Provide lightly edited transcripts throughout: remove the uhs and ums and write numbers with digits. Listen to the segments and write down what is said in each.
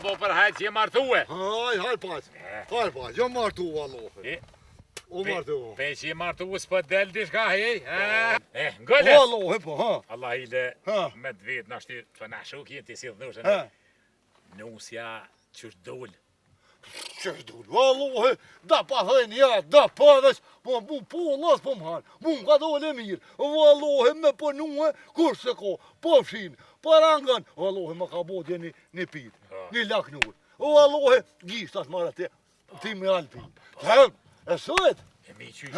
po për hajtë që je martue. Haj pas, jo martu vallohi. O martu. Pe që je martue s'po del dishka hej. Ngëlle. Vallohi po, ha. Allah ile me të vetë në ashtu të nashu kje ti si dhënushën. Nusja qështë dul. Qështë dul, vallohi, da pa thënë ja, da pa veç, po las po m'han, mu m'ka dole mirë, vallohi me pënue, kur se ko, po fshin, parangan, vallohi më ka bodje një pit, një laknur, vallohi, gjishtat marë ti me alpi, e sojt? E mi qysh,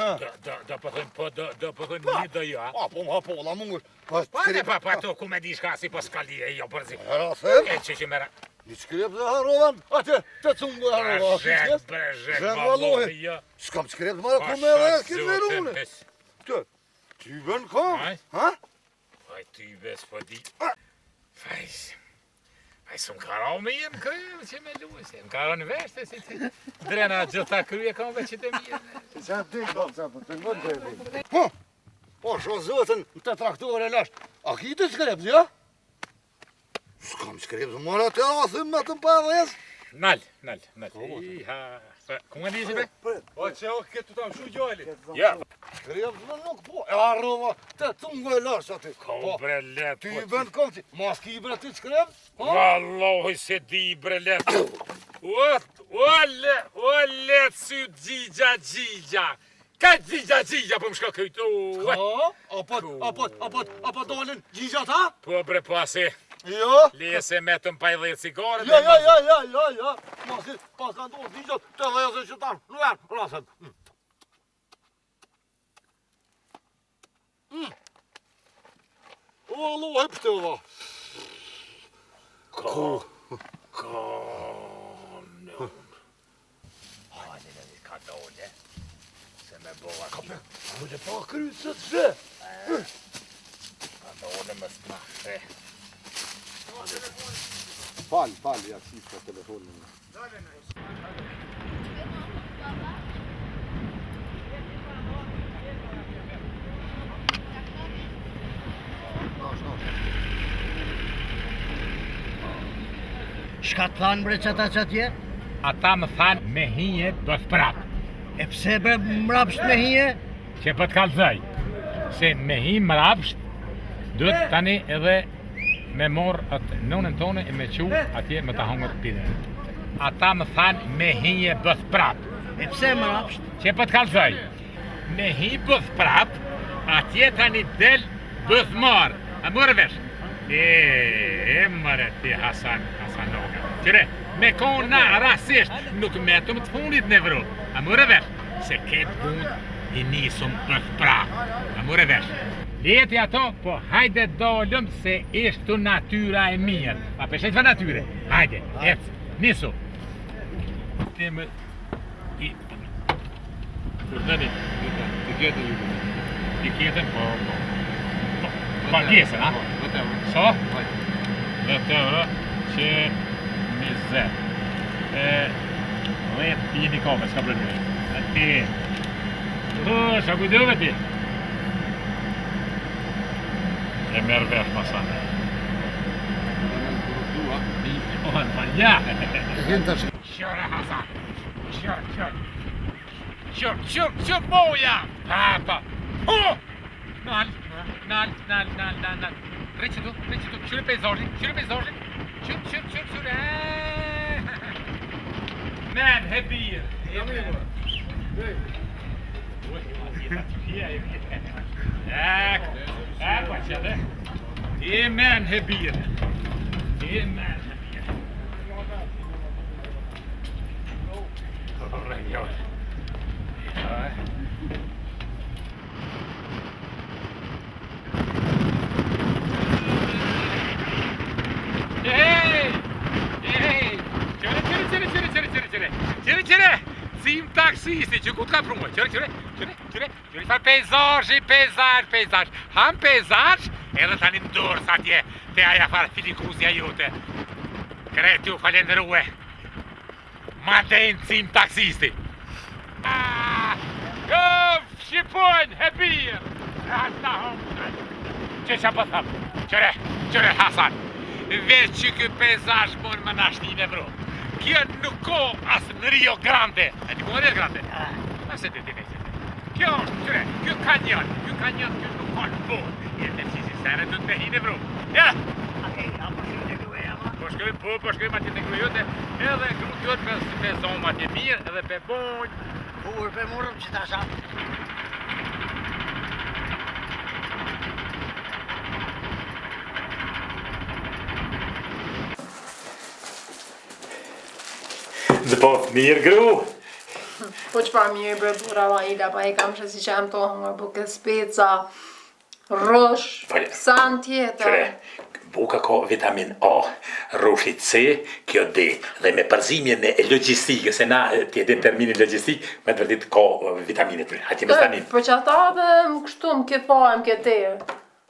da pëthën po, da pëthën një do jo, a? Po m'ha pola mungër. Pa to ku me di shka si po s'kali e jo përzi. E që që mera. Një shkrep dhe harovan, atë të cungë dhe harovan. Zhek, vallohi, jo. S'kam shkrep dhe mara ku me dhe këtë verune. Ty ben kam, ha? Faj ty bes po di. Faj s'm karo me jem kryem që me luese. Më karo në veshte si ti. Drena gjitha krye kam veç që të mirë. Qa ty kam, qa për të ngën të e Po, sho zotën të traktore lasht. A ki të shkrep dhe, ja? S'kam shkrep dhe mara të asim me të mpadhes. Nal. Ku nga njësi be? O që o këtë të më shu gjali. Ja. Shkrep dhe nuk po, e arrova të tungo e lasht aty. Ko bre let. Ty i bënd kom që, mas ki i bre ty shkrep? Vallohi se di bre let. O let sy gjigja. Ka gjigja po më shka këjtu. Apo dolin gjigja ta? Po bre pasi. Jo. Lese me të mpaj dhe cigare. Ja. Masi, pas kanë do gjigja të dheze që tanë. Në janë, rasën. O, lo, hep të va. Kom. Hajde në një ka dole. Se me bova ki. Më dhe pa kryset shë. Ka dole më s'knahe. Fal, ja qip për telefonin. Shka të thanë bre qëta qëtje? Ata më thanë me hije do s'prap. E pse bre mrapsht me hije? Që për t'kallëzaj. Se me hi mrapsht, duhet tani edhe me morë atë nonën tonë e me qu atje me ta hongër pide. Ata më thanë me hije bëth prap. E pse mrapsht? Që për t'kallëzaj. Me hi bëth prap, atje tani del bëth marë. A mërë vesh? E mërë ti Hasan Noga. Qëre, me konë na rasisht nuk metëm të fundit në Evropë. A mërë vesh? Se ketë bund i nisëm bëth prap. A mërë vesh? Leti ato, po hajde dolëm se ishtu natyra e mirë. A peshet fa natyre? Hajde, nisu. Ti me... Kërtëni, ti kjetën, po... Pa gjesën, a? So? 10 euro që 20. Let i një kove, s'ka problemi. A ti... Shka kujdove ti? E merë vesh masane. O, në falja! Qërë, Hasan! Qërë, moja! Papa! Oh! Nal! Reqë tu, qërë pejzorën! Qërë! Men, hebir! Ecco c'è te. Amen hebir. Qëre! Sim taksisti që ku t'ka prumoj? Qëre! Fa pejzazh! Ham pejzazh edhe tani ndurës atje te aja farë filikuzja jote. Kreti u falenderue. Ma denë sim taksisti. Shqipojnë, hebir! Që që po thëmë? Qëre Hasan! veç që ky pejzazh mon më nashtin e bro. Kjo nuk ka as në Rio Grande. E di ku është Grande? Asë ti vetë. Kjo kanjon kjo nuk ka bo. E të çisi sare do të hinë bro. Ja. Po shkoj ma të gruajote, edhe gruajote me zoma të mirë, edhe pe bonj. Bukur pe morëm që ta sa. Dhe po, mirë gru. Po që pa mirë bre bura Laila, pa e kam që si që jam të hëngër, buke speca, rësh, san tjetër. Buka ka vitamin A, rrushit C, kjo D, dhe me përzimjen e logjistikë, se na tjetin terminin logjistik, me të vërtit ka vitaminet të hajti me stanin. Po që ata dhe më kështu më ke fajmë ke terë.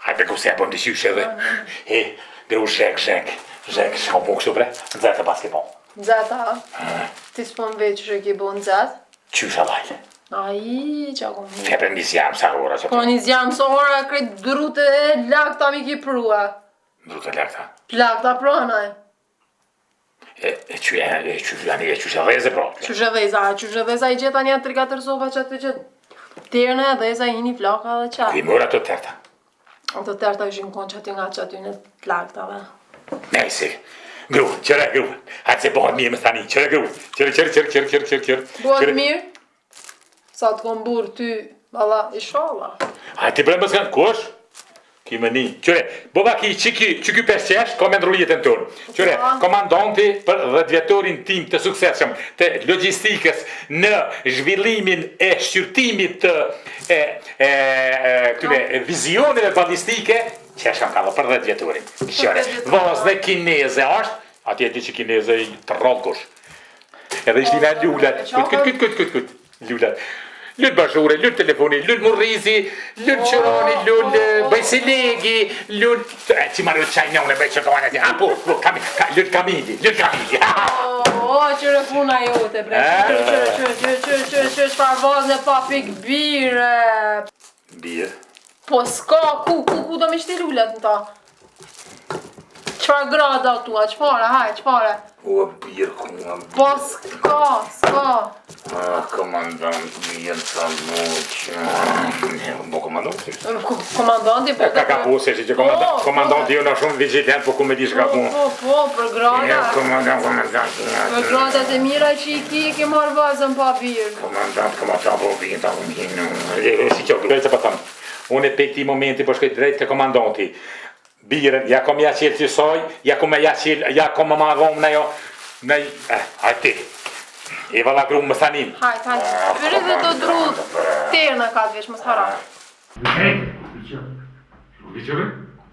Hajte ku se po më të qyshe dhe. He, gru zhek, shko po kështu bre, nëzete pas ke po. Nxeta? Ti s'po më veç që ke bo nxet? Qysha lajle. Aji, që ako më. Kepe një zjam sa ora që Po një zjam sa ora krejt drute e lakta mi ki prua. Drute lakta. Lakta pranaj. Qysha dheze pro. Qyshe dheza i gjeta një 3-4 sofa që të që terën e dheza i një flaka dhe qa. Kri mora të terta. Të terta ishin konë që aty nga që aty në laktave. Nejsi. Gru, qëre gru. Hajtë se bëhat mirë më thani. Qëre gru. Qëre. Bëhat mirë? Sa të kom burë ty, valla, ishala. Hajtë të brëmë s'kanë, kush? Kime një. Qëre, bëva ki që ky pesqesh, ka me ndru jetën tonë. Qëre, komandanti për 10 vjetorin tim të sukseshëm, të logjistikës në zhvillimin e shqyrtimit të vizioneve balistike, që shkam ka dhe për 10 vjetorin. Qëre, vazne kineze është, atje di që kineze i të rollkush. Edhe ishti nga lullat, kut, lullat. Lull bashore, lull telefoni, lull murrizi, lull qëroni, lull bajsilegi, lull... Që ma lull qajnone, bëj që tonë ati, lull kamidi. O, qëre puna jote, bre, qëre shpar vazën e papik bire. Bire? Po s'ka, ku do me shti lullet në ta? Qfar grada tua, qfare? O, bire, kuma... Po s'ka. Komandant, bjerë sa moqë... Po komandanti? Komandanti, po... Ka po, se që komandanti jo në shumë vigilent, po ku me di shka po... Po, për grada... Komandant... Për gradat e mira që i ke marrë vazën pa birë. Komandant, po birë, si që, drejtë se pa thëmë. Unë e pe këti momenti, po shkoj drejtë të komandanti. Birën, ja kom ja qelë që soj, ja kom më marrëm në jo... Hajti. E vala gru më thanin. Hajt. Pyre dhe do dru terë në katë veç, më s'hara. Viqërë?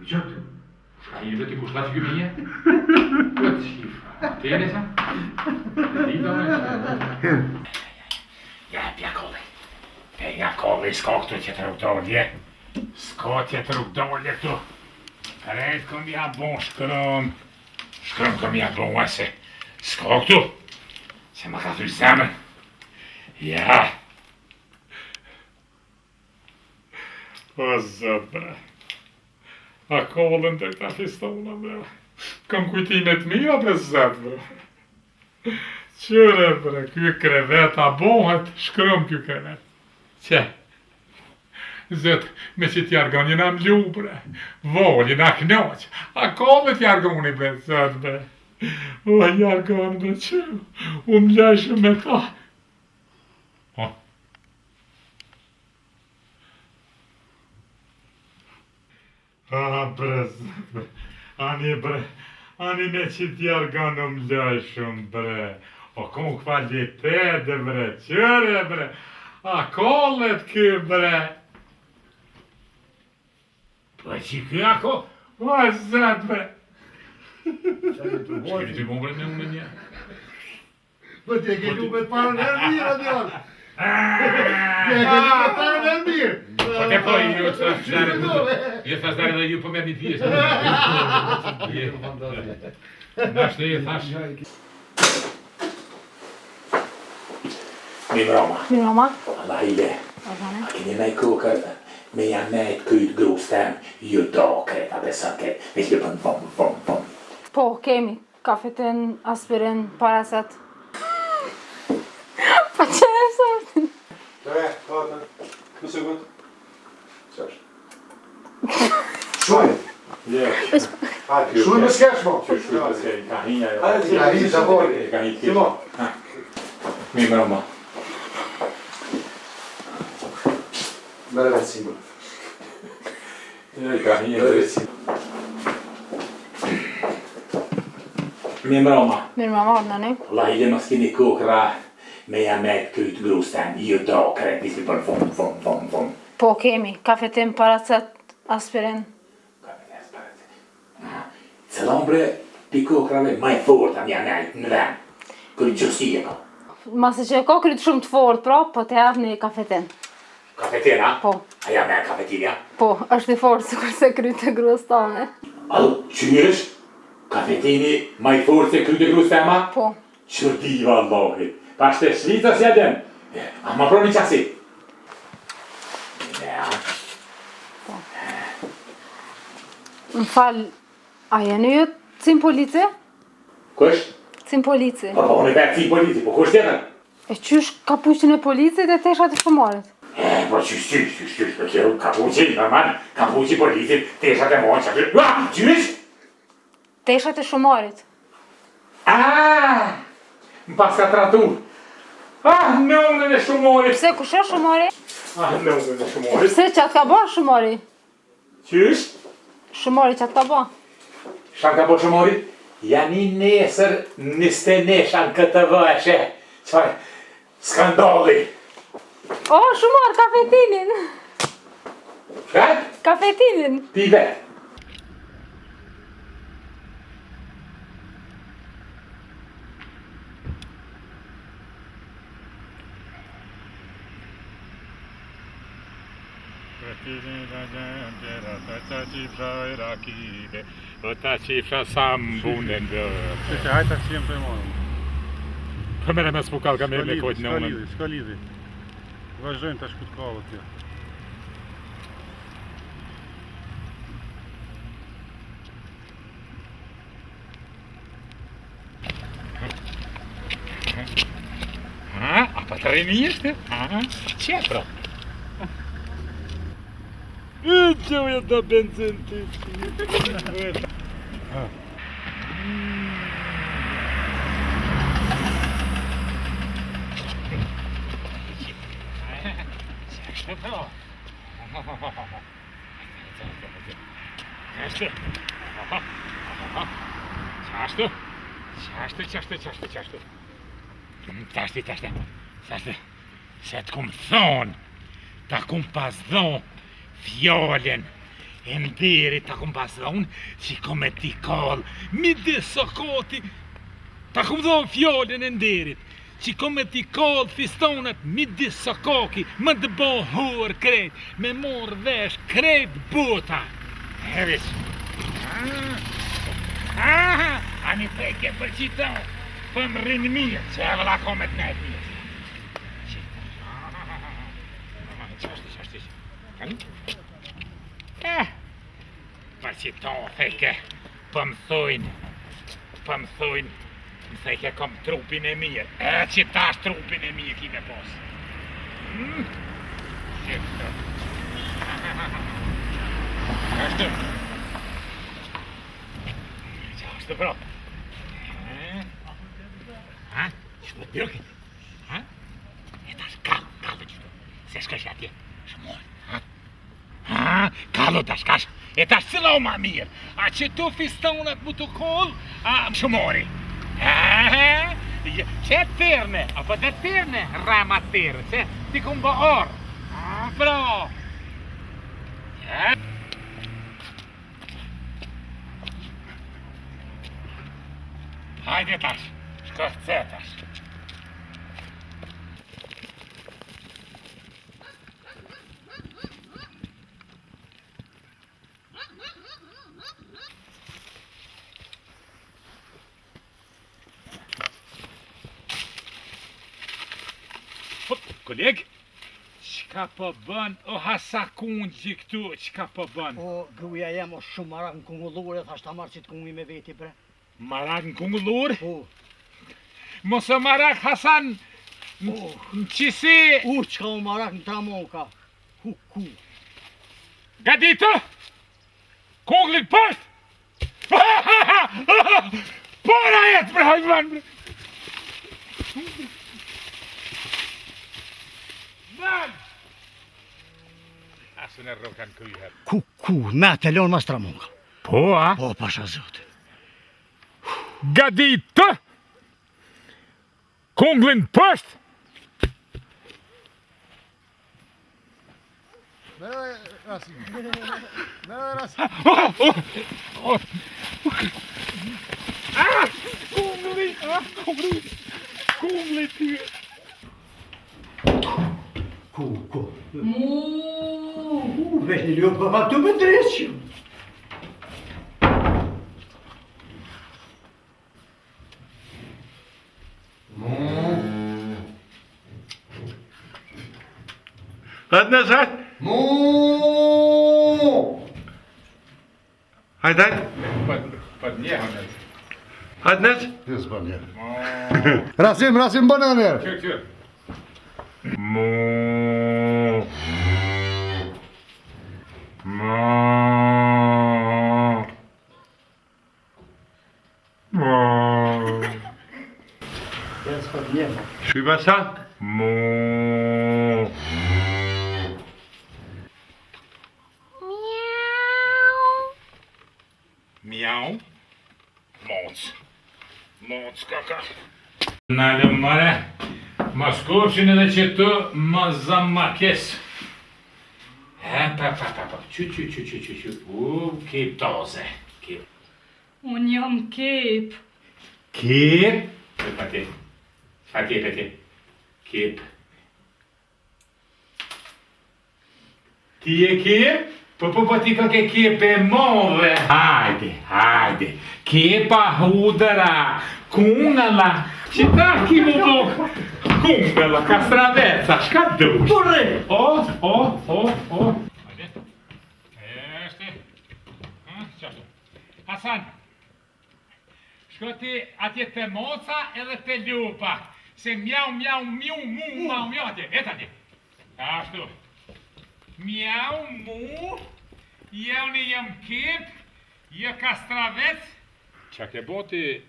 Shka një dhe ti kushta që këmije? Këtë shifra. Tjene sa? Ja, pja kolli, s'ka këtu që të rukdolje. S'ka që të rukdolje këtu. Krejt këm ja bon shkërëm. Shkërëm këm ja bon ase. S'ka këtu. Se më ka thuj zemën. Ja. O zot bre. A kollën të këta fistola bre. Kam kujtimet mira bre zot bre. Qëre bre, kjo krevet a bohet, shkrëm kjo krevet. Qe? Zot, me që t'jargon jena mlu bre. Vol, jena knoq. A kollën t'jargoni bre zot bre. O, jargon bre që, unë leshë me ta. Bre, ani me që t'jargon unë leshëm bre. O, kom kvalitete bre, qëre bre. A kollet kë bre. Po që kë ako, o, zët bre. Shkeli të bombre me unë një? Po t'je ke lu me të parën e mirë, Adjan! T'je ke lu me të parën e mirë! Po te po, ju të thashdare dhe ju po merë një pjesë. Nashtë e thash. Mi mroma. Allah i le. A keni nej kukër me janë nejtë kyjtë grus tem, ju do kreta besën ke. Veç lëpën vom. Po, kemi. Kafetin, aspirin, paracet. Pa që e sortin? Tre, katër, në sekund. Qash. Shumë. Shumë më s'kesh, mo. Ka hinja jo. Ka hinja, sa boli. Ka hinja. Timo. Mi më roma. Mere vecimo. Ka hinja vecimo. Mi më roma. Mirë ma marrë në ne. La i dhe mos keni kokra me jamet kryt grusten, ju do kret, nisi për fum. Po, kemi. Kafetin, paracet, aspirin. Cëllombre pi kokrave maj forta mja nejt në vend. Kërë qësie ka. Masi që e ka kryt shumë të fort, pra, po të javë një kafetin. Kafetina? Po. A jam me kafetinja? Po, është i fort, si kurse kryt e gruas tane. Alë, qysh? Kafetini maj fort se kryt e grus tema? Po. Qërdiva Allahi. Pas të shlita s'jedem. A ma proni qasi? Më falë, a janë ju cim polici? Kush? Cim polici. Po, unë e vetë si polici, po kush tjetër? E qysh kapuqin e policit e teshat e shumarit? Po qysh, po që kapuqi, normal, kapuqi policit, teshat e monë, qysh? Teshat e shumarit. Më pas ka tratu. Në unën e shumorit. Pse, kush është shumari? Në unën e shumorit. Pse që atë ka ba shumari? Qysh? Shumari që atë ka ba? Shan ka po shumorit? Janë i nesër niste neshan këtë vëshe. Qfar skandali. O, shumar, kafetinin. Qat? Kafetinin. Pi vetë. Ta qifra sa mbunen dhe... Qështë, hajta që jem për morëm. Për mene me s'pukal ka me kojtë në unën. Shka lidhi. Vazhdojnë të shkut kallët tja. A pa të remi ishte? Qe pra? Që uja të benzin të Qashtu. Se të kumë thonë, ta kumë pas dhonë fjallën e nderit, ta kumë pas dhonë që kumë e t'i kallë, midis sokoti, ta kumë dhonë fjallën e nderit, që kumë e t'i kallë fistonat midis sokoki, më të bohur krejt, me morë vesh krejt bota. Heris. Ani peke për qiton, për më rinë mirë, që e vëlla komet nejt mirë. Për që tonë theke, për më thujnë, më theke kom trupin e mirë, që tash trupin e mirë kime posë. Qashtu. Qashtu bro. Që më të bjoki? E tash kallo qëtu, se shkash atje, shumor. Kallo tash kash, e tash cëllo ma mirë, a që tu fistonat mu të koll, shumori. Që të tërne, apo të tërne, rama të tërë, që ti kumë bë orë. Bro. Hajde tash, shko të tash. Koleg, qka po bën, o hasakun që këtu, qka po bën? O, gruja jem o shumë marak në kungullure, thash ta marrë që të kungu me veti bre. Marak në kungullur. Po. Mos e marak Hasan në qisi. Çka u marak në tramonka. Ku. Gadito! Kunglit post! Para jetë për hajvan! Man! Asë në rokan kujher. Ku, me telon mas tramonka. Po, a? Po, pasha zote. Gadito! Kunglin post! Merhaba Rasim. Merhaba Rasim. Kunglit! Ku. Veç një ljo për faktu për dreqë. Hajde nësë, hajde. Për një hënët. Hajde nësë. Yes, bana. Rasim bana nere. Kër. Shkuj basa? Miau. Moc kaka. Nalë mare. Ma shkofshin edhe që të ma zamakes. Pa. Qy. Kip toze. Unë jam kip. Kip? Pa ti. Fa kip e ti. Kip. Ti e kip? Po ti ka ke kip e move. Hajde. Kipa hudera. Kungala. Që ta ki mu bo. Kungala, kastraveca. Shka dush? Porre! O. Eshte. Qashtu. Hasan. Shko ti atje te moca edhe te lupa. Se mjau, mu atje. Et atje. Ashtu. Mjau, mu. Jevni jem kip. Je kastravec. Qa ke bo ti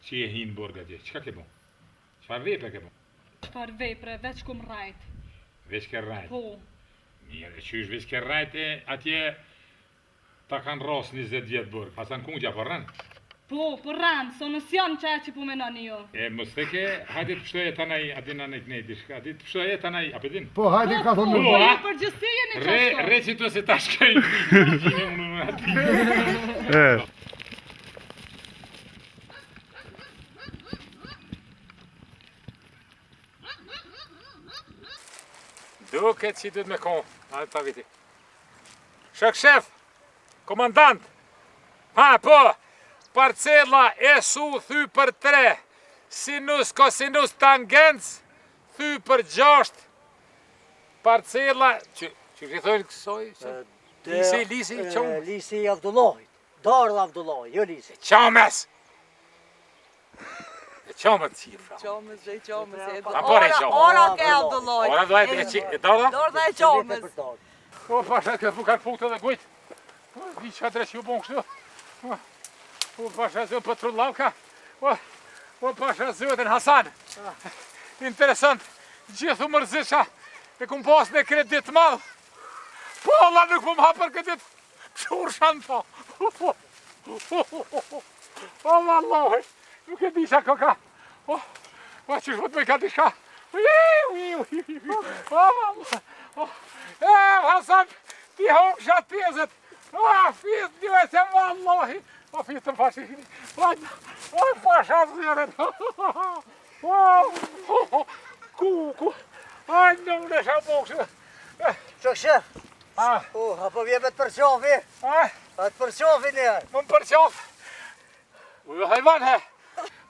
që je hinë borg atje? Qka ke bo? Qfar vepre ke bo? Qfar vepre, veç kum rajt. Veç ke rajt? Po. Mire, qysh veç ke rajt e atje ta kanë ros 20 vjetë borg. Hasan kungja po rënë? Po rënë, so nësë janë që po menoni jo. E mos theke, hajde të pështoje tanaj adina në knejti shka. Hajde të pështoje tanaj apedin. Po, hajde ka thonë Po, me a? Për gjësi jeni qashto. Re që të se ta shkaj. Duket që duhet me konë, hajde ta viti. Shef, komandant, po, parcella e su thy për 3, sinus, kosinus, tangens, thy për 6, parcella, që thojnë kësoj? Lisi, qomë? Lisi Avdullahit. Darë Avdullahit, jo Lisi. Qames! Qamët cifra. Qamës dhe i qamës. Pore i qamës. Ora ke Abdullaj. Ora dojtë e darda? Darda e qamës. O, pasha këtë fukar punkte dhe gujt. Vi qa tre që ju bon kështu. O, pasha zë për trullavka. O, pasha zë dhe në Hasan. Interesant. Gjithu mërzisha. E kum pas në kredit madh. Po, Allah nuk më hapër kredit. Pshur shanë po. O, vallahi. Nuk e di qa ka. O, qysh vët me ka di shka. O, vallahi. Hasan, ti hom shatë pjezet. Fist një e se vallahi. Fist të fashini. Pasha zëret. Ku. Në më në shabokshë. Qo shef? Apo vje me të përqofi? A të përqofi njerë? Më përqof. Ujo hajvan he.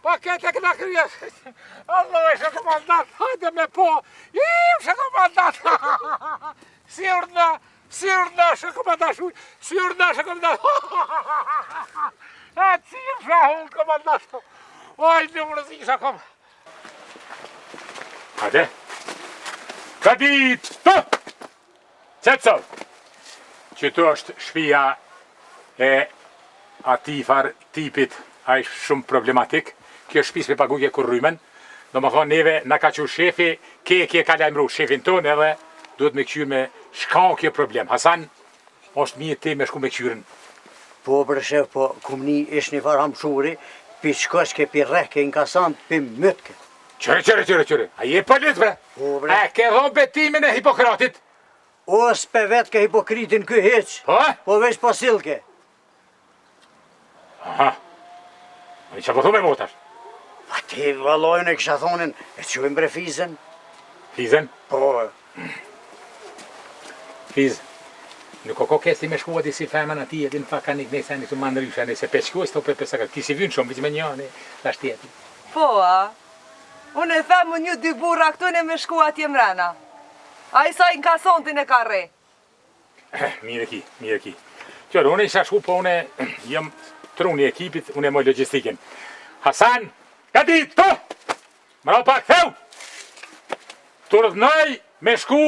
Pa kete këna krye. Allah e shë komandant. Hajde me po. Shë komandant. Sirna shë komandant. Sirna shë komandant. A cilë shahun këmë nashto. Oj, në më rëzisha kom. Hajde. Kadit, të! Qetësov. Që tu është shpia e ati far tipit, a i shumë problematik. Kjo shpis me paguje kur rrymen. Do më thonë neve në ka që shefi, ke ka lajmëru shefin tonë edhe duhet me këqyrë me shkan kjo problem. Hasan, është mirë ti me shku me këqyrën. Po bre shef, po kumni ish një farë hamshuri, pi shkoshke, pi rehke, inkasant, pi mëtke. Qëre. A je polit, bre? Po bre. A ke dhonë betimin e Hipokratit? O s'pe vetë ke hipokritin kë heq, po veç pasilke. Aha. A i që po thu me motash? A ti valojnë e kësha thonin, e qujmë bre Fizen? Fizen? Po. Fiz. Nuk o kesti me shkua disi femën ati, edhe në faka një knesa një të mandë rysha, nëse pe shkua s'to pe pesakat. Ti si vynë shumë, vizme njëni, të ashtjeti. Po, a? Unë e themë një dy burra këtu në me shku atje mrena. A i sa i nkasontin e ka re. Mire ki. Qërë, unë isha shku, po une jëm truni ekipit, unë e moj logistikin. Hasan, gati, to! Mërë pak, theu! Të rëdhnoj me shku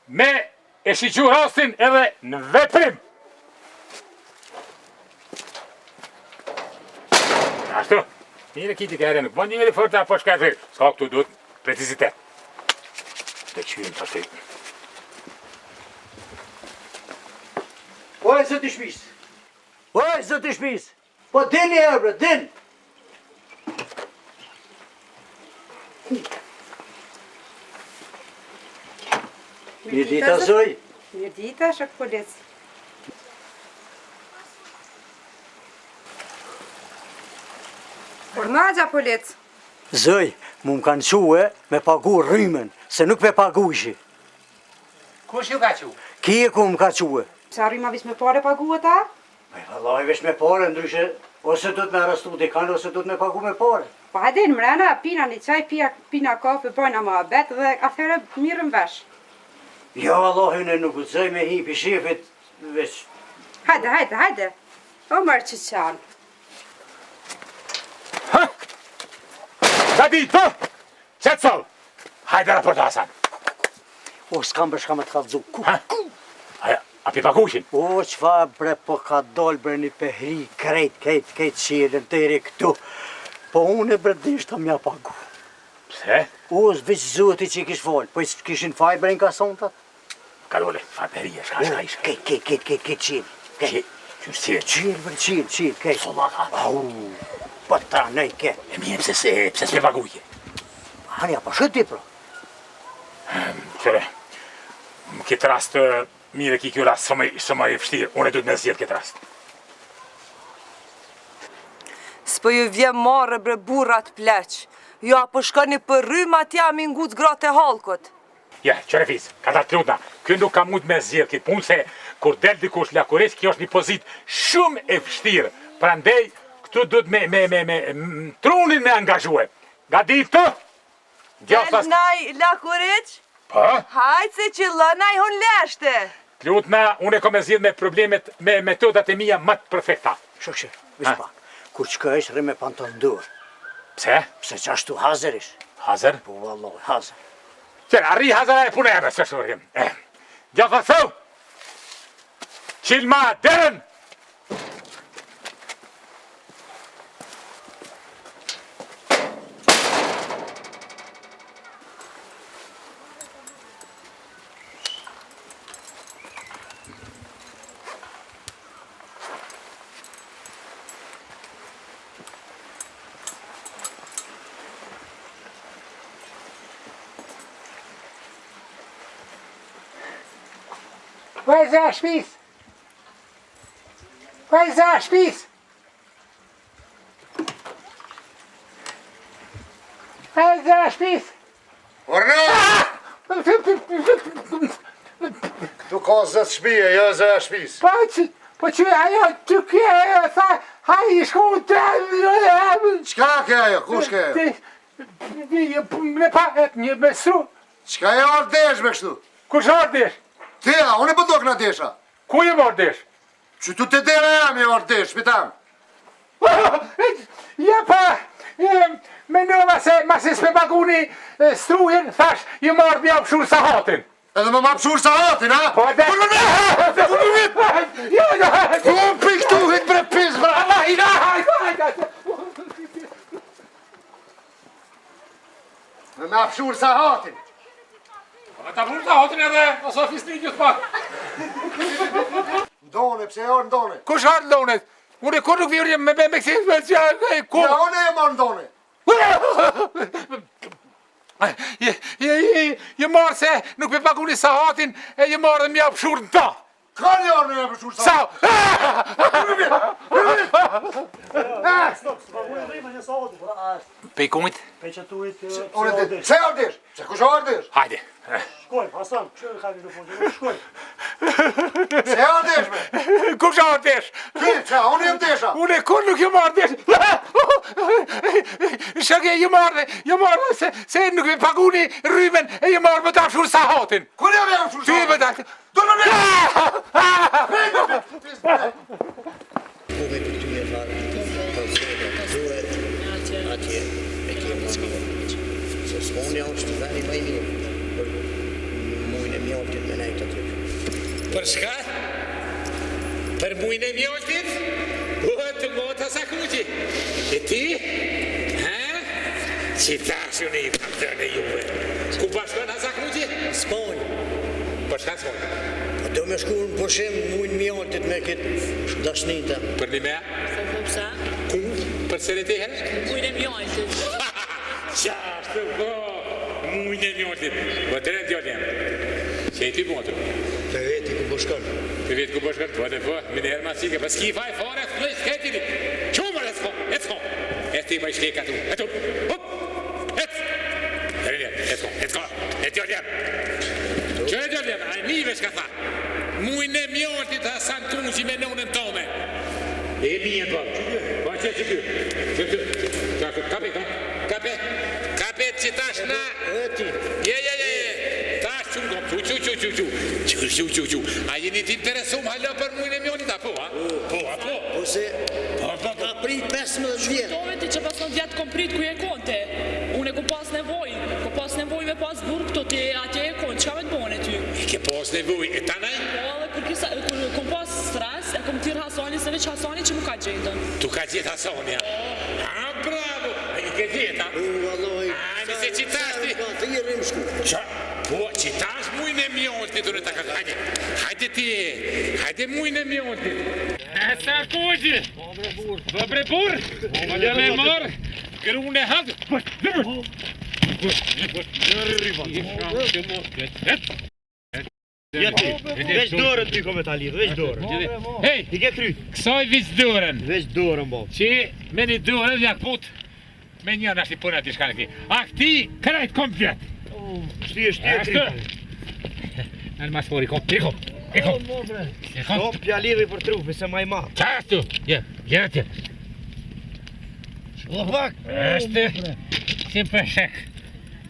me e shiqu rastin edhe në veprim. Ashtu, mire kiti ka ere nuk bënd një veri forta apo shka të rrë. Ska këtu duhet precizitet. Të qyrim të ashtu. Oj, zëti shpis. Oj, zëti shpis. Po dini e bre, din. Mirë dita zoj. Mirë dita, shok polic. Ornagja polic. Zoj, mu më kanë quë me pagu rrymen, se nuk me pagu ishi. Kush ju ka qu? Kije ku më ka quë. Qa rryma vish me pare pagu e ta? Me vallaj vesh me pare, ndryshe, ose du të me arrestu dekan, ose du të me pagu me pare. Pa hajde në mrena, pina një qaj, pina kafe, bojna ma abet dhe afere mirën vesh. Jo, Allahin e nuk utzoj me hipi shefit, veç. Hajde. O mërë që qanë. Gati, to! Qëtë sol! Hajde raporta Hasan. O, s'kam bre shka me të kalëzu. A pi pakushin? O, qfa bre, po ka doll bre një pehri, krejt qirën të eri këtu. Po unë e bre dishta mja pagu. Pse? O, veç zoti që i kish falë, po i kishin faj bre në kasontat. Kalole, farberia, shka isha. Kejt qirë. Qysh qirë? Qirë bre, qirë, kejt. Solaka. Au, po ta nej ke. E mje, pse s'me paguje? Hanja, po shëti pro. Qëre, këtë rast, mire ki kjo rast, së më e fështirë, unë e du të me zjetë këtë rast. S'po ju vje marë bre burrat pleq. Jo, apo shkoni për rrymë atja mi nguc gratë e halkot. Ja, qëre fiz, ka ta të lutna, kjo nuk ka mund me zjetë këtë punë, se kur del dikush lakuris, kjo është një pozit shumë e fështirë. Prandej, këtu du të me trunin me angazhue. Gati këtu? Delnaj lakuric? Po? Hajtë se që lënaj hon leshte. Të lutna, unë e kom e zjedh me problemet, me metodat e mija më të perfekta. Shokëshe, vish pak. Kur qëka ish rre me panton dërë. Pse? Pse qashtu hazer ish. Hazer? Po valloj, hazer. Qëra, arri hazara e punë e me, së shurrim. Gjafa thëu! Qilma, derën! Vajza shpis! Vajza shpis! Vajza shpis! Orna! Tu ka zët shpije, jo zë shpis. Po që ajo të kje, tha, haj i shku të... Qka ke ajo, kush ke ajo? Me paket një mesru. Qka e ardesh me kështu? Kush ardesh? Teja, unë e përdok në desha. Ku e ardesh? Që tu të dera jam e ardesh, pitam. Ja pa, menova se mas e s'pe paguni strujen, thash, ju marrë mja pëshur sahatin. Edhe më pëshur sahatin, ha? Po dhe... Po piktuhit bre pis, bre! Dhe më pëshur sahatin. Ta pëshur sahatin edhe, oso fisnik ju t'pak. Ndone, pse jarë ndone? Kush harë ndonet? Unë kur nuk vjurje me kësi ku? Ja, unë e marë ndone. Je marrë se nuk me paguni sahatin e je marrë dhe mja pëshur në ta. Ka një jarë në e pëshur sahatin. Pej kumit? Se ardish? Se kush ardish? Hajde. Shkoj, Hasan, çfarë ka në fund? Shkoj. Se ardish me? Kush ardish? Ti, qa, unë jem tesha. Unë kur nuk ju marrë desh. Shëgje, ju marrë se nuk me paguni rrymen e ju marrë më ta pëshur sahatin. Kur jam e pëshur sahatin? Ty me ta... Do në me! Come per tu mi fare atje e kemë se s'moni janë që të veni më i mirë për mujnë e mjoltit me nejtë aty. Për shka? Për mujnë e mjoltit? Të mota sa kuqi. E ti? Që tash unë i përtën e juve. Ku bashkën sa kuqi? Sponjë. Për shka s'moni? Do me shku në pushim mujnë mjoltit me këtë dashnita. Për një mea? Psa? Ku? Për sere te herë? Mujnë e mjoltit. Qashtë po, mujnë e mjoltit. Po të rëndë gjallë jam. Që e ty motu? Të veti ku po shkon. Të veti ku po shkon? Po të po, minë herë ma sike, për s'ki faj fare, s'plej, s'keti ti. Qumër e s'ko. E ti ma i shleka tu. E tu. Hup. Et. Et gjallë jam. Që e gjallë jam? A i mive shka tha. Mujnë e mjoltit Hasan Tunçi me nonën tome. E mirë po. Po që Kape që tash na. Je. Tash çu kom. Çu. A jeni të interesuar hala për mujnë e mjoltit apo a? Po. Ose ka prit 15 vjet. Dove ti që pas 9 vjet kom prit ku je konte. Unë ku pas nevoj me pas burg këto ti atje e kon. Çka me të bone ty? Ke pas nevoj e tanaj? Po, kur kom pas stres, e kom tir Hasani se veç Hasani që mu ka gjetën. Tu ka gjetë Hasani, a? Bravo! A ju ke gjetë, a? Valloj. A, nëse që tash ti... Ka të jërim shku. Qa? Po, që tash mujnë e mjoltit, unë ta ka... Hajde ti, hajde mujnë e mjoltit. E sa kuqi? Dobre bur. Ja me marë, kërune hadë. Jeti, veç dorën ty kom e ta lidhë, veç dorën. Hej, I ke kry. kësaj veç dorën. Veç dorën, bo. Që me një dorën ja put me një nashti puna t'i shka në këti. A këti krajt komplet. Shtie kry. Në mas fori kom. Top ja lidhë për trupi se ma i ma. Qastu, je atje. Shlopak. Eshte, si për shek.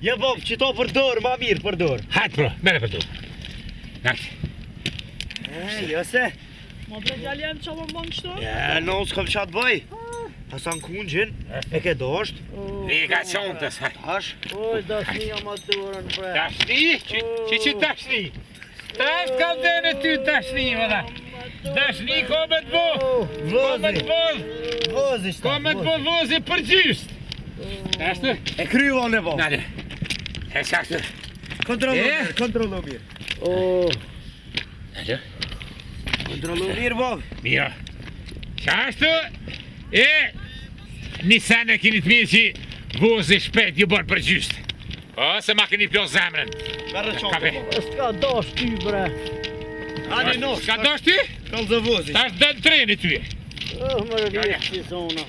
Je bob, që to për dorë, ma mirë për dorë. Hajtë pro, mere për dorë. Nakë. Jo se. Ma bre gjallë jam qa më mëngë shto? Ja, no, s'kom qatë bëj. Hasan Kungjin, e ke dosht. Liga qontës, hajtë. Tash. Oj, dashni jam atë dorën bre. Dashni? Që dashni? Tash ka dhene ty dashni, vëlla. Dashni ko me të bo. Vozi shta. Ko me të bo vozi për gjysht. Ashtu? E kryva në bo. Nade. E qashtu? Kontrollo mirë. Nade. Kontrollo mirë, bo. Mira. Qashtu? E një sene kini të mirë që vozi shpet ju bërë për gjysht. O, se ma keni plo zemrën. Merë qonë, bo. S'ka dash ty bre. Ani no. Ska dosh ty? Kallë zë vozi. Tash dënë treni ty. Më rëvjetë që zona.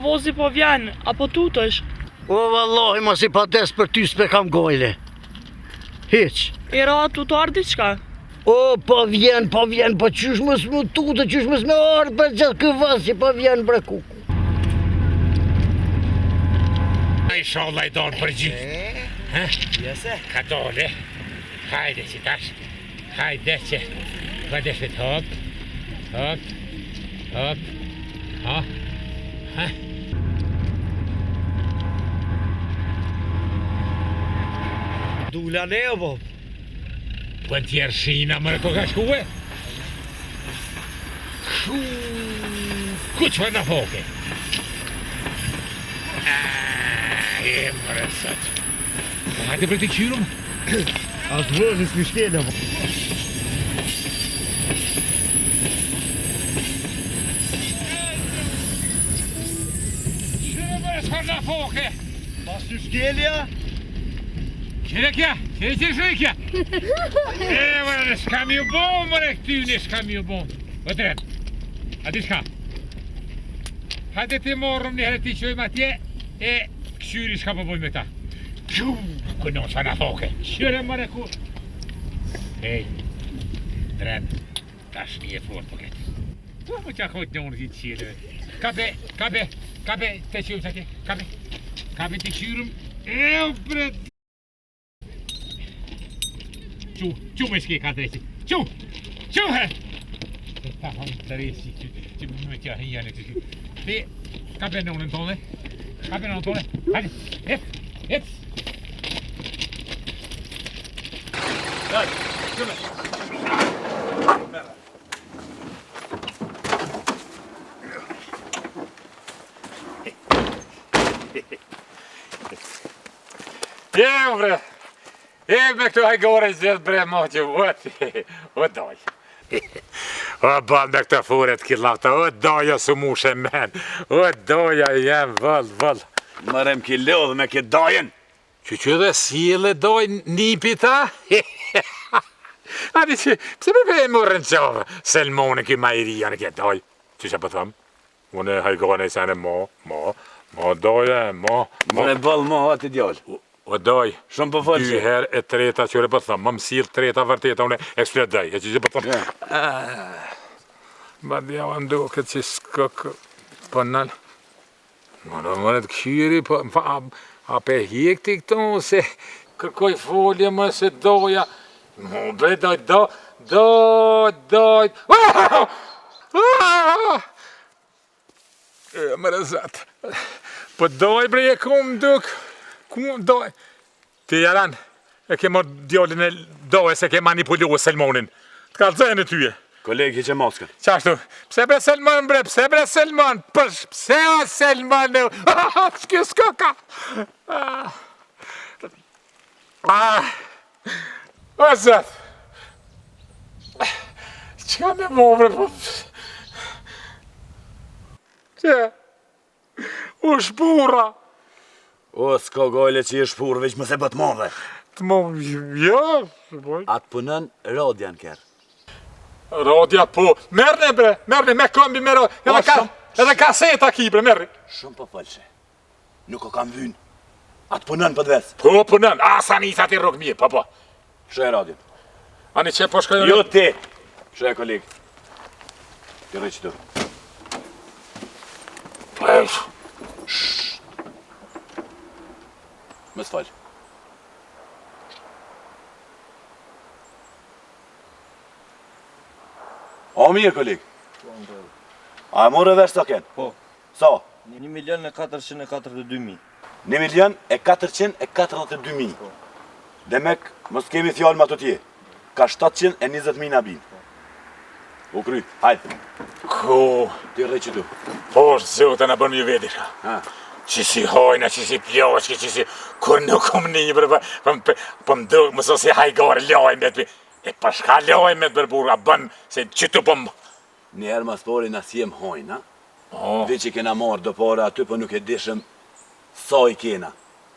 Vozi po vjen, apo tutësh? O, vallahi, mos i pades për ty s'pe kam gojle. Hiq. I ra tutar diçka? O, po vjen, po qysh mës më tutë, qysh mës me ardë për gjatë kë vazë që po vjen bre kuku. A i sholla i donë për gjithë. Jese. Ka dole. Hajde që tash. Hajde që. Vëndesh me hop. Hop. Ha. Ha. Dula ne o bob. Po tjerë shina më ko ka shkue? Ku që në foke? E mërë sëtë. Hajde për të qyrum? As vërës mi shkene o bob. Qyre mërë së në foke? Pas të shkelja? Qyre kja? Qyre kja? E mërë, s'kam ju bon, mërë këtyni, s'kam ju bon. O drejt, a di shka? Hajde ti morëm një herë ti qojmë atje, e këshyri shka po bojmë me ta. Kënon sa në thoke. Qyre mërë ku? Hej, drejt, tash një e fort po këtë. Po më qa kojtë në unë gjithë qire. Kabe, te qojmë sa ke, kabe ti qyrëm, e o bret. Qu me shke ka drejti, qu he! Ta hon të resi, që me tja hijane të shku. Ti, kabe në unën tone, hajde, et! Daj, qëme! Bre! E me këtu hajgore zhjetë bre mo që o doj. O bal me këta furet killata, o doja su mushe men, o doja jem vëll. Mërem ki lodhë me këtë dojen. Që dhe s'jele doj nipi ta? Adi që, pëse me e mërën qovë, selmone ki majiria në këtë doj. Që po thëmë? Unë hajgore i sene mo doja, mo. Mërë bal mo ati djallë. O doj, shumë po falë që. 2 herë e 3 qëre po thëmë, më mësirë 3 vërteta, une eksplodoj, e që po thëmë. Ba dhja o ndo këtë që s'kë po nëllë. Më të këshyri, a pe hjek t'i këto, se kërkoj folje më se doja. Më bre doj. Më rëzat. Po doj bre e kom duk. Ku doj? Ti jaran, e ke mor djallin e doje se ke manipulu e Selmonin. Të kalëzën e tyje. Kolegi që moskën. Qashtu, pse bre Selmon bre, pse bre Selmon? Pse o Selmon? S'ka ka. O zët. Qa me mo bre po? Që? U shpura. O, s'ka gajle që i shpurë, veç më se bët madhe. Të më, jo, Atë punën radja në kërë. Radja po, merne bre, me këmbi me radja, edhe kaseta ki bre, merri. Shumë po falëshe, nuk o kam vynë. Atë punën për dvesë. Po, punën, sa njësa ti rogë mirë, po. Shë e radjën. Ani që po shkojnë... Jo ti, shë e kolegë. Ti rëjë që tu. Më s'falë. O mirë, kolegë. A e morë e vesh sa kenë? Po. Sa? 1.442.000. 1.442.000. Demek, mos kemi fjallë ma të tje. Ka 720.000 nabin. U kry, hajtë. Ko? Ti rëj që tu. Po, zote në bërë mjë vedir. Që si hojna, që si pjoshke, që si... Kur nuk kom një bre, po më do, mëso si hajgore, lojmet, e pashka lojmet bre burra, bën, se që tu po më... Njerë mas pori na si jem hojna. Dhe që kena marrë do pare aty, po nuk e dishëm sa i kena.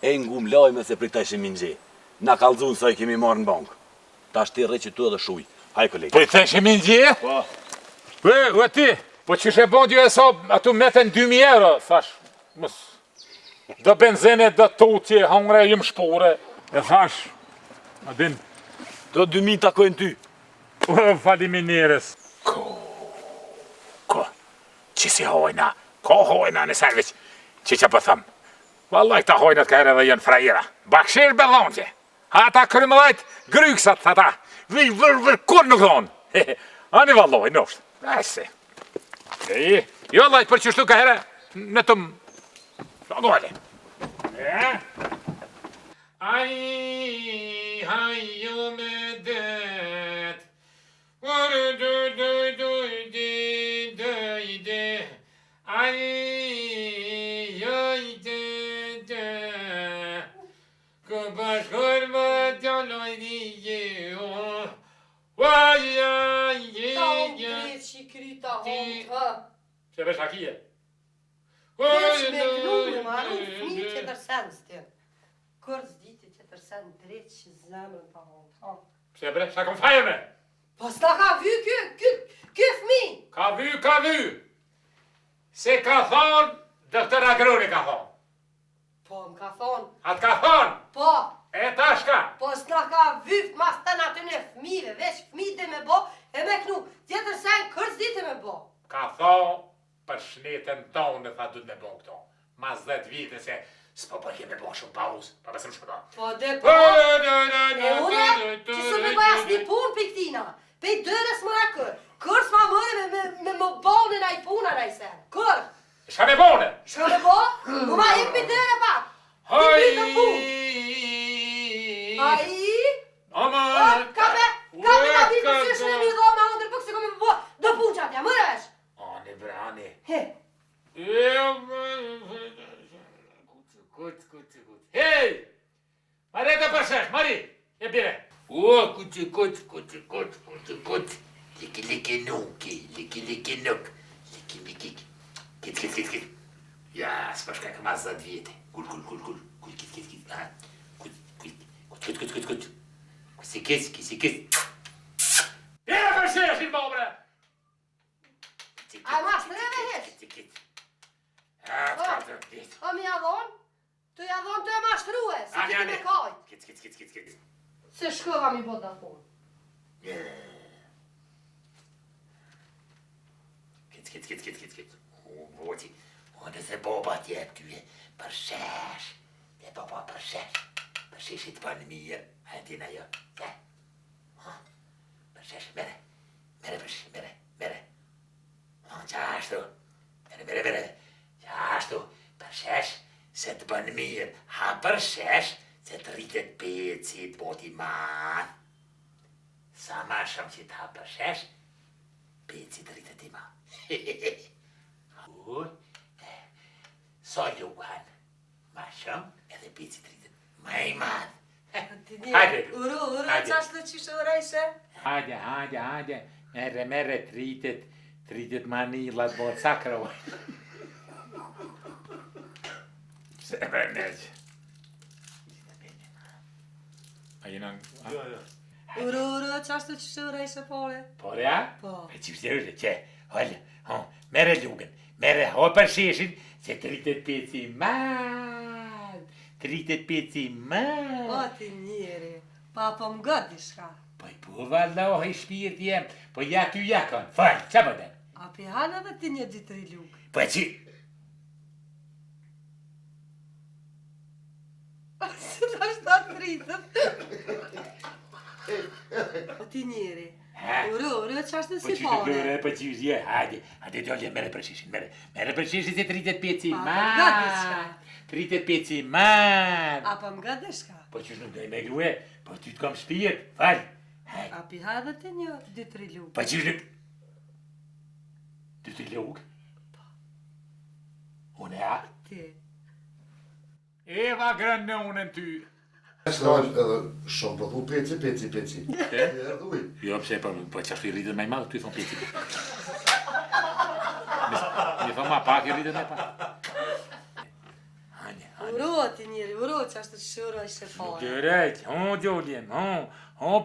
E ngum lojme se pritaj shimin gje. Na kalzun sa i kemi marrë në bankë. Ta shti rëj që tu edhe shuj. Haj, kolegë. Pritaj shimin gje? Po. U e ti, po që shë bon dy e sa, atu meten 2.000 euro, thash, mës... Do benzene, do tutje, hangre, jëm shpore. E thash, a din... Do 2.000 takojnë ty. Faliminires. Ko, që si hojna, hojna në servis, që po thëmë. Vallaj, këta hojnat ka edhe jënë frajera. Bakshir belontje. Ata krymëlajt, gryksat, ata. Vër, kur nuk thonë. Ani valloj, nështë. Ese. يلا يبرشوا كهرة نتم شو عليه اي هاي يوم دات وردو دو دو دي دي دي اي ياي دي دي كباش غربة جالوي دي واي اي شكريتا هونتا Você vai aqui? Veç me glumë, marru fmi që tërsens të. Kur s'diti që tërsen drejt që zemrën pa honta. Pse bre, çka kam fajë me? Po s'ta ka vy ky fmi. Ka vy. Se ka thonë, doktor Agroni ka thonë. Po, m'ka thonë. Atë ka thonë? Po. E tashka? Po s'na ka vy mas të në aty në fmive, veç fmi dhe me bo, e me knu, tjetër sen kër s'diti me bo. Ka thonë, për shnetën tonë në tha du të me bo këto. Mas 10 vite se s'po për keme bo shumë pauzë, pa besëm shumë. Po dhe po, e une, që së me bëja s'ni pun për këtina, pe i dërës mëra kër, kër s'ma mëre me më bone na i puna na i sen, kër? Shka me bone? Shka me bo? Mu ma ik për dërë pa, ti për të pun. Ai? Ka me na bitë për sëshë në një dho ma ndër pëk se kom e për bo, do pun që atja, mëre vesh? Ani brani. He. Kuç. Hey! Mareta përsesh, Mari! E bire. O, kuç. Liki nuk. Kit. Ja, s'pashka ka mas 10 vite. Kul. Kut. Kit. Bire përsesh, il mobre! A ma shtreve hesh? O mi adhon? Të jadhon të e ma shtruhe, si ti me kajt. Kit. Se shkova mi bot da pun. Kit. O, voti. O, nëse boba tjep ty e përshesh. E boba përshesh. Përsheshit për në mirë. A e tina jo. Përshesh, mere. Qashtu, mere, qashtu, përshesh, se të bënë mirë, ha përshesh, se të rritet pecit, boti man. Sa ma shumë që të ha përshesh, pecit rritet i man. So luhan, ma shumë, edhe pecit rritet ma i man. Hajde, uro, qashtu qishë urejse? Hajde, mere, tritet manilat bot sakro. Se bërnëq. A jena... Uro, qashtu qishë urejse pore? Pore, a? Po. E qështë që, hollë, mere lugën, mere ho për sheshin, se tritet peci mal. O, ti njeri, pa po më gëtë dishka. Po valloh i shpirt jem, po ja ty jakon, falë, qa më den? A pi halë edhe ti një 2-3 lukë. Po që... Se të ashtë atë rritët. Po ti njeri, uro, qashtë si pare. Po që je, hajde dollë, mere përshishin, mere përshishin se tritet peci Pa, mal. po gëtë dishka. Tritet peci mal. A po më gëtë dishka. Po që nuk doj me grue, po ty t'kom shpirt, falë. A pi ha edhe ti një 2-3 lukë. Po që nuk... 2-3 lukë? Une a? Ti. Eva grënë në unën ty. Ska edhe shumë për thu peci. Erdhuj. Jo, pse, po që ashtu i rritën me malë, ty i thonë peci. Mi thonë ma pak i rritën me pak. Uro ti njeri, qashtu qëshura ishe pare. Dërejt, gjoljem,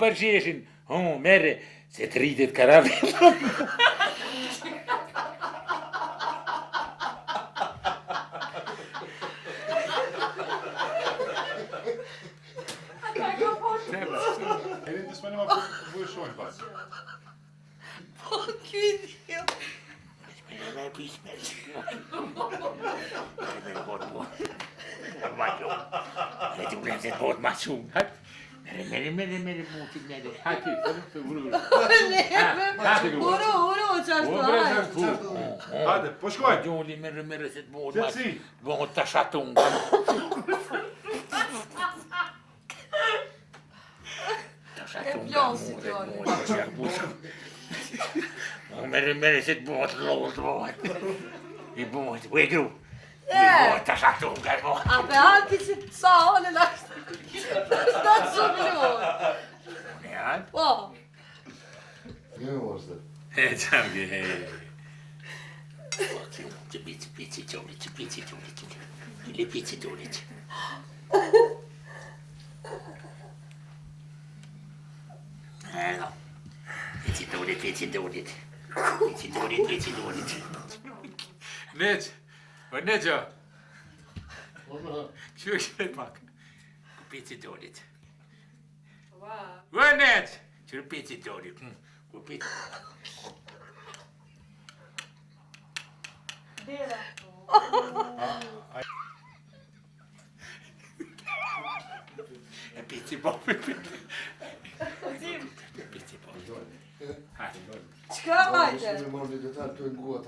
përsheshin, mere, se të rritet karavello. Po, kydi jo. Ne ti ulem se të bot ma shumë, Mere, muti, mere. Hajde, të vrujë. Uro, qashtu, Hajde, po shkoj. Gjoli, mere, se të bëhët. Qëtësi? Bëhët të shatunga. E pjosi, Gjoli. Mere, se të bëhët lojtë, bëhët. I bëhët, vegru. I bëhët të shatunga, bëhët. A pe halti si të sahone në ashtë. Shtë të shumë lojtë. Po. Ne vazhdo. Çam ge. Pici, Gjoli. Eno. Pici, Gjoli. Nec. O neđo. Čuj pak. Pici, Gjoli. O nec. Čuj pici, Gjoli. Pici. Dela. Pici, po. Qka majte? Me marrë një detar të nguat